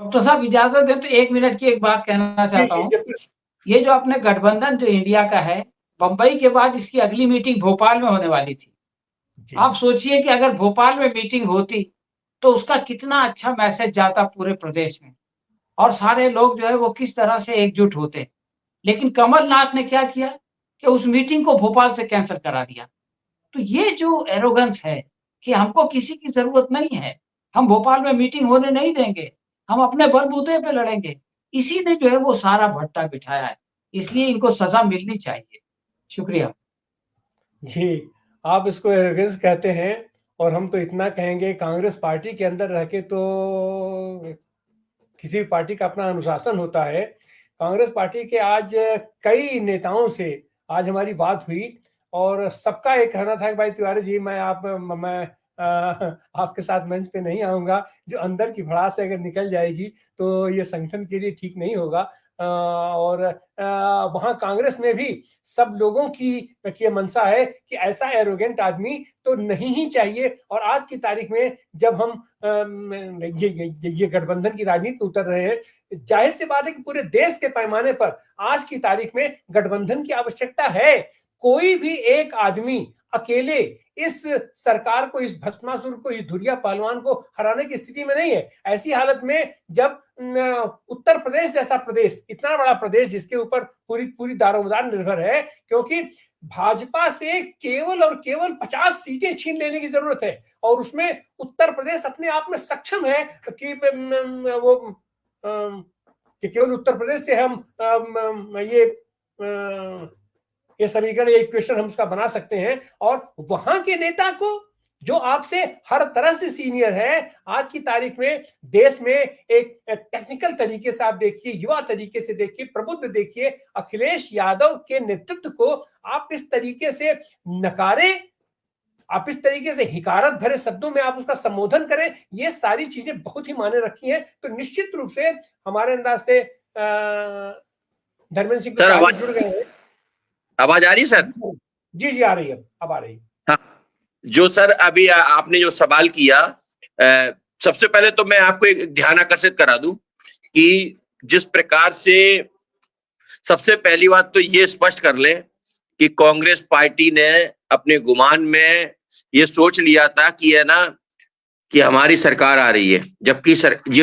Doctor साहब इजाजत दें तो 1 मिनट की एक बात कहना जी चाहता जी हूँ। जब ये जो अपने गठबंधन जो इंडिया का है, बंबई के बाद इसकी अगली मीटिंग भोपाल में होने वाली थी। जी आप सोचिए कि अगर भोपाल में मीटिंग होती, तो उसका कितना अच्छा मैसेज जाता पूरे प्रदेश में और सारे लोग जो है वो किस तरह से एकजुट होते। लेकिन कमलनाथ ने क्या किया कि उस मीटिंग को भोपाल से कैंसल करा दिया। तो ये जो एरोगेंस है कि हमको किसी की ज़रूरत नहीं है, हम भोपाल में मीटिंग होने नहीं देंगे, हम अपने बलबूते पे लड़ेंगे, इसी ने जो है वो सारा भट्टा बिठाया है। इसलिए इनको सज़ा मिलनी चाहिए। शुक्रिया। जी, आप इसको एरोगेंस कहते हैं और हम तो इतना कहेंगे कांग्रेस पार्टी के अंदर रह के तो किसी भी पार्टी का अपना अनुशासन होता है। कांग्रेस पार्टी के आज कई नेताओं से आज हमारी बात हुई और सबका एक कहना था कि भाई तिवारी जी मैं आपके साथ मंच पे नहीं आऊंगा, जो अंदर की भड़ास अगर निकल जाएगी तो ये संगठन के लिए ठीक नहीं होगा। और वहां कांग्रेस में भी सब लोगों की ये मंशा है कि ऐसा एरोगेंट आदमी तो नहीं ही चाहिए। और आज की तारीख में जब हम ये गठबंधन की राजनीति में उतर रहे हैं, जाहिर सी बात है कि पूरे देश के पैमाने पर आज की तारीख में गठबंधन की आवश्यकता है। कोई भी एक आदमी अकेले इस सरकार को, इस भस्मासुर को, इस धुरिया पहलवान को हराने की स्थिति में नहीं है। ऐसी हालत में जब उत्तर प्रदेश जैसा प्रदेश, इतना बड़ा प्रदेश जिसके ऊपर पूरी पूरी दारोमदार निर्भर है, क्योंकि भाजपा से केवल और केवल 50 सीटें छीन लेने की जरूरत है और उसमें उत्तर प्रदेश अपने आप में सक्षम है कि वो कि केवल उत्तर प्रदेश से हम ये समीकरण, ये इक्वेशन हम उसका बना सकते हैं। और वहां के नेता को जो आपसे हर तरह से सीनियर है, आज की तारीख में देश में एक टेक्निकल तरीके से आप देखिए, युवा तरीके से देखिए, प्रबुद्ध देखिए, अखिलेश यादव के नेतृत्व को आप इस तरीके से नकारें, आप इस तरीके से हिकारत भरे शब्दों में आप उसका संबोधन करें, ये सारी चीजें बहुत ही मायने रखी हैं। तो निश्चित रूप से हमारे अंदाज से धर्मेंद्र सिंह सर जुड़ गए हैं। आवाज आ रही सर? जी जी आ रही है, अब आ रही है। हाँ, जो सर अभी आपने जो सवाल किया, सबसे पहले तो मैं आपको एक ध्यान आकर्षित करा दूं कि जिस प्रकार से, सबसे पहली बात तो ये स्पष्ट कर लें कि कांग्रेस पार्टी ने अपने गुमान में ये सोच लिया था कि है ना कि हमारी सरकार आ रही है, जबकि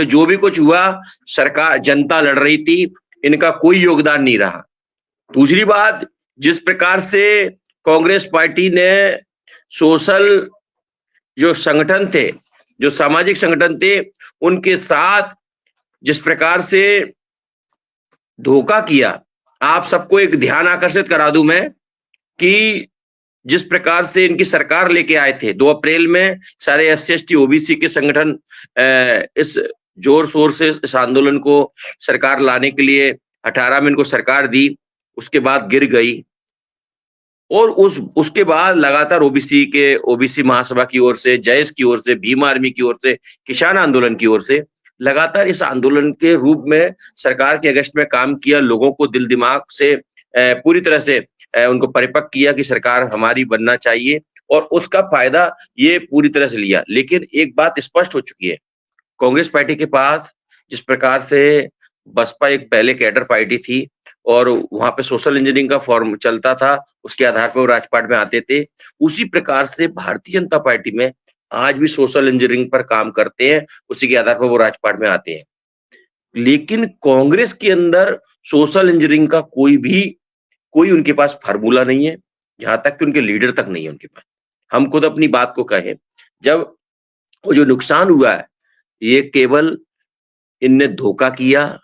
जो भी कुछ हुआ सरकार, जनता लड़ रही थी, इनका कोई योगदान नहीं रहा। दूसरी बात, जिस प्रकार से कांग्रेस पार्टी ने सोशल जो संगठन थे, जो सामाजिक संगठन थे, उनके साथ जिस प्रकार से धोखा किया, आप सबको एक ध्यान आकर्षित करा दूं मैं कि जिस प्रकार से इनकी सरकार लेके आए थे 2 अप्रैल में, सारे एससी एसटी ओबीसी के संगठन इस जोर शोर से इस आंदोलन को सरकार लाने के लिए 18 में इनको सरकार दी, उसके बाद गिर गई। और उसके बाद लगातार ओबीसी महासभा की ओर से, जयस की ओर से, भीम आर्मी की ओर से, किसान आंदोलन की ओर से लगातार इस आंदोलन के रूप में सरकार के अगेंस्ट में काम किया, लोगों को दिल दिमाग से पूरी तरह से उनको परिपक्व किया कि सरकार हमारी बनना चाहिए, और उसका फायदा ये पूरी तरह से लिया। लेकिन एक बात स्पष्ट हो चुकी है, कांग्रेस पार्टी के पास जिस प्रकार से बसपा एक पहले कैडर पार्टी थी और वहां पे सोशल इंजीनियरिंग का फॉर्म चलता था, उसके आधार पर वो राजपाट में आते थे, उसी प्रकार से भारतीय जनता पार्टी में आज भी सोशल इंजीनियरिंग पर काम करते हैं, उसी के आधार पर वो राजपाट में आते हैं। लेकिन कांग्रेस के अंदर सोशल इंजीनियरिंग का कोई उनके पास फार्मूला नहीं है, जहां तक कि उनके लीडर तक नहीं है उनके पास। हम खुद अपनी बात को कहें, जब वो जो नुकसान हुआ है, ये केवल इनने धोखा किया,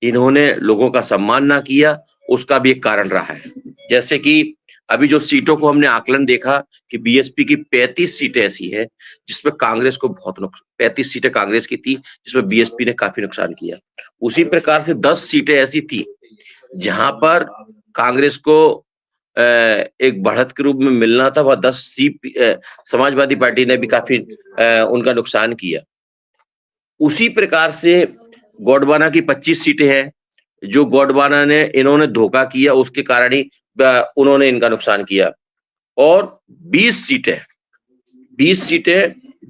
इन्होंने लोगों का सम्मान ना किया, उसका भी एक कारण रहा है। जैसे कि अभी जो सीटों को हमने आकलन देखा कि बीएसपी की 35 सीटें ऐसी हैं जिसमें कांग्रेस को बहुत 35 सीटें कांग्रेस की थी जिसमें बीएसपी ने काफी नुकसान किया। उसी प्रकार से 10 सीटें ऐसी थी जहां पर कांग्रेस को एक बढ़त के रूप में मिलना था, वह 10 सीट समाजवादी पार्टी ने भी काफी उनका नुकसान किया। उसी प्रकार से गोंडवाना की 25 सीटें हैं, जो गोंडवाना ने इन्होंने धोखा किया, उसके कारण ही उन्होंने इनका नुकसान किया। और 20 सीटें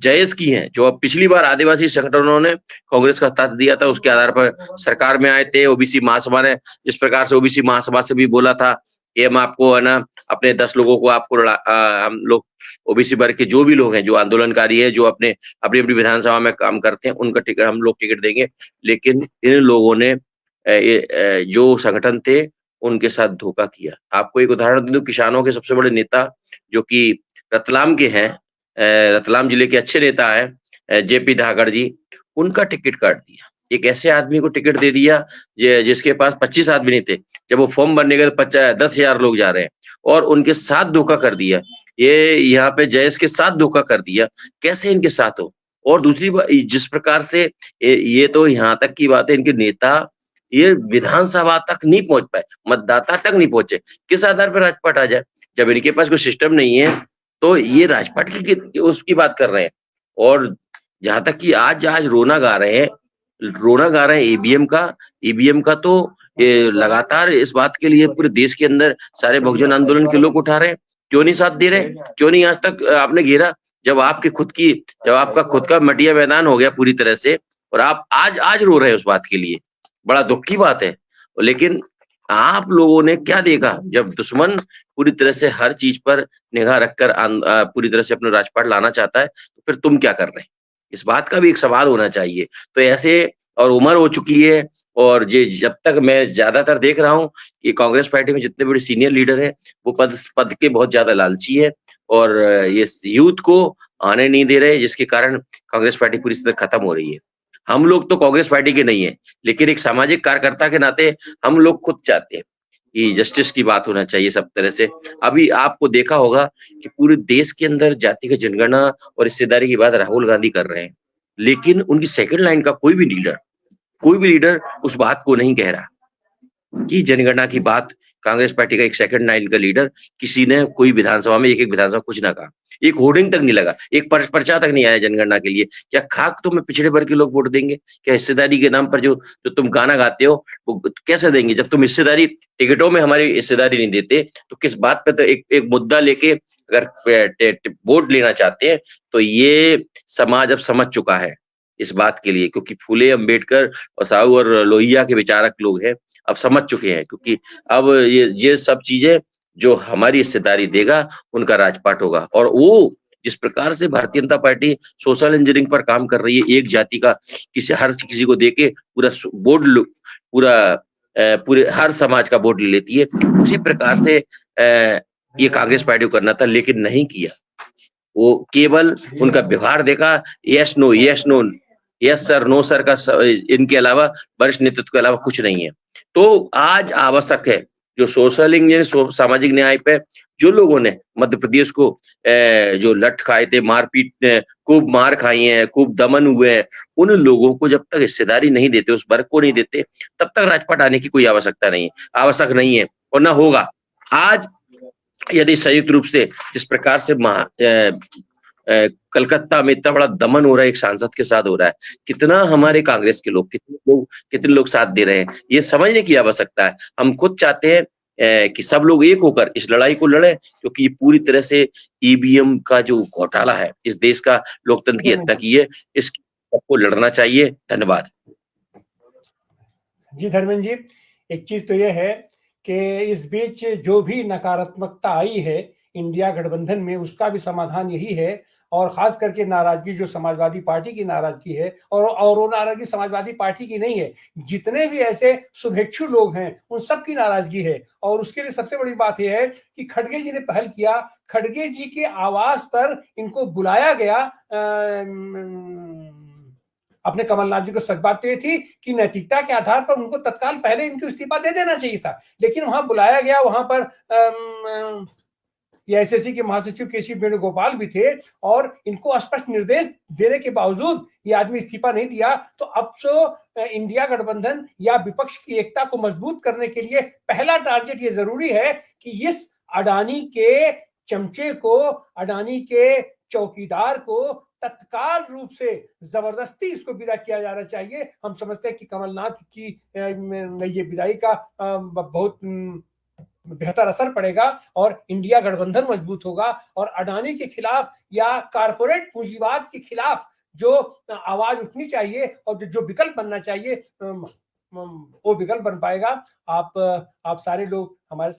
जायज की हैं, जो अब पिछली बार आदिवासी संगठनों ने कांग्रेस का साथ दिया था, उसके आधार पर सरकार में आए थे। ओबीसी महासभा ने जिस प्रकार से ओबीसी महासभा से भी बोला था कि हम आपको है ना अपने 10 लोगों को आपको हम लोग ओबीसी वर्ग के जो भी लोग हैं, जो आंदोलनकारी है, जो अपने अपनी अपनी विधानसभा में काम करते हैं, उनका टिकट हम लोग टिकट देंगे। लेकिन इन लोगों ने जो संगठन थे उनके साथ धोखा किया। आपको एक उदाहरण दे दूं, किसानों के सबसे बड़े नेता जो कि रतलाम के हैं, रतलाम जिले के अच्छे नेता है जेपी धाकड़ जी, उनका टिकट काट दिया। एक ऐसे आदमी को टिकट दे दिया जिसके पास 25 आदमी नहीं थे। जब वो फॉर्म भरने गए तो 10,000 लोग जा रहे हैं और उनके साथ धोखा कर दिया। ये यहाँ पे जयेश के साथ धोखा कर दिया, कैसे इनके साथ हो। और दूसरी बात, जिस प्रकार से ये तो यहाँ तक की बात है, इनके नेता ये विधानसभा तक नहीं पहुंच पाए, मतदाता तक नहीं पहुंचे। किस आधार पर राजपाट आ जाए? जब इनके पास कोई सिस्टम नहीं है तो ये राजपाट की उसकी बात कर रहे हैं। और जहां तक कि आज रोना गा रहे हैं ईवीएम का तो ये लगातार इस बात के लिए पूरे देश के अंदर सारे बहुजन आंदोलन के लोग उठा रहे हैं। क्यों नहीं साथ दे रहे? क्यों नहीं आज तक आपने घेरा? जब आपका खुद का मटिया मैदान हो गया पूरी तरह से, और आप आज रो रहे हैं उस बात के लिए, बड़ा दुख की बात है। लेकिन आप लोगों ने क्या देखा? जब दुश्मन पूरी तरह से हर चीज पर निगाह रखकर पूरी तरह से अपना राजपाट लाना चाहता है, तो फिर तुम क्या कर रहे हैं? इस बात का भी एक सवाल होना चाहिए। तो ऐसे, और उम्र हो चुकी है, और ये जब तक मैं ज्यादातर देख रहा हूँ कि कांग्रेस पार्टी में जितने बड़े सीनियर लीडर हैं वो पद के बहुत ज्यादा लालची है, और ये यूथ को आने नहीं दे रहे, जिसके कारण कांग्रेस पार्टी पूरी तरह खत्म हो रही है। हम लोग तो कांग्रेस पार्टी के नहीं है, लेकिन एक सामाजिक कार्यकर्ता के नाते हम लोग खुद चाहते हैं कि जस्टिस की बात होना चाहिए सब तरह से। अभी आपको देखा होगा कि पूरे देश के अंदर जाति का जनगणना और हिस्सेदारी की बात राहुल गांधी कर रहे हैं, लेकिन उनकी सेकंड लाइन का कोई भी लीडर उस बात को नहीं कह रहा कि जनगणना की बात। कांग्रेस पार्टी का एक सेकंड लाइन का लीडर, किसी ने कोई विधानसभा में एक विधानसभा कुछ ना कहा, एक होर्डिंग तक नहीं लगा, एक पर्चा तक नहीं आया जनगणना के लिए। क्या खाक तो में पिछड़े वर्ग के लोग वोट देंगे? क्या हिस्सेदारी के नाम पर जो तुम गाना गाते हो वो कैसे देंगे? जब तुम हिस्सेदारी टिकटों में हमारी हिस्सेदारी नहीं देते तो किस बात पे? तो एक मुद्दा लेके अगर वोट लेना चाहते हैं तो ये समाज अब समझ चुका है इस बात के लिए, क्योंकि फूले, अंबेडकर और साहू और लोहिया के विचारक लोग हैं, अब समझ चुके हैं। क्योंकि अब ये सब चीजें जो हमारी हिस्सेदारी देगा उनका राजपाट होगा। और वो जिस प्रकार से Bharatiya Janata party social engineering पर काम कर रही है, एक जाति का हर किसी को देके पूरा बोर्ड पूरे हर समाज का वोट ले लेती है, उसी प्रकार से ये कांग्रेस पार्टी को करना था, लेकिन नहीं किया। वो केवल उनका व्यवहार देखा, yes no, yes sir, no sir का, इनके अलावा वरिष्ठ नेतृत्व के अलावा कुछ नहीं है। तो आज आवश्यक है जो सोशल इंजीनियरिंग, सामाजिक न्याय पे जो लोगों ने मध्य प्रदेश को जो लठ खाए थे, मारपीट, खूब मार खाई है, खूब दमन हुए हैं, उन लोगों को जब तक हिस्सेदारी नहीं देते, उस वर्ग को नहीं देते, तब तक राजपाट आने की कोई आवश्यकता नहीं है, आवश्यक नहीं है और ना होगा। आज यदि संयुक्त रूप से जिस प्रकार से कलकत्ता में इतना बड़ा दमन हो रहा है एक सांसद के साथ हो रहा है, कितना हमारे कांग्रेस के लोग, कितने लोग साथ दे रहे हैं, ये समझने की आवश्यकता है। हम खुद चाहते हैं कि सब लोग एक होकर इस लड़ाई को लड़े, क्योंकि पूरी तरह से ईवीएम का जो घोटाला है, इस देश का लोकतंत्र की हत्या की है, इसकी सबको लड़ना चाहिए। धन्यवाद जी। धर्मेंद्र जी, एक चीज तो यह है कि इस बीच जो भी नकारात्मकता आई है इंडिया गठबंधन में, उसका भी समाधान यही है, और खास करके नाराजगी जो समाजवादी पार्टी की नाराजगी है, और वो नाराजगी समाजवादी पार्टी की नहीं है, जितने भी ऐसे शुभेच्छु लोग हैं उन सब की नाराजगी है। और उसके लिए सबसे बड़ी बात यह है कि खड़गे जी ने पहल किया, खड़गे जी के आवास पर इनको बुलाया गया। अपने कमलनाथ जी को सच बात तो ये थी कि नैतिकता के आधार पर उनको तत्काल पहले इनको इस्तीफा दे देना चाहिए था, लेकिन वहां बुलाया गया, वहां पर एआईसीसी के महासचिव केसी वेणुगोपाल भी थे, और इनको स्पष्ट निर्देश देने के बावजूद ये आदमी इस्तीफा नहीं दिया। तो अब तो इंडिया गठबंधन या विपक्ष की एकता को मजबूत करने के लिए पहला टारगेट ये जरूरी है कि इस अडानी के चमचे को, अडानी के चौकीदार को तत्काल रूप से जबरदस्ती इसको विदा किया जाना चाहिए। हम समझते हैं कि कमलनाथ की ये विदाई का बहुत बेहतर असर पड़ेगा और इंडिया गठबंधन मजबूत होगा और अडानी के खिलाफ या कारपोरेट पूंजीवाद के खिलाफ जो आवाज उठनी चाहिए और जो विकल्प बनना चाहिए वो विकल्प बन पाएगा। आप सारे लोग हमारे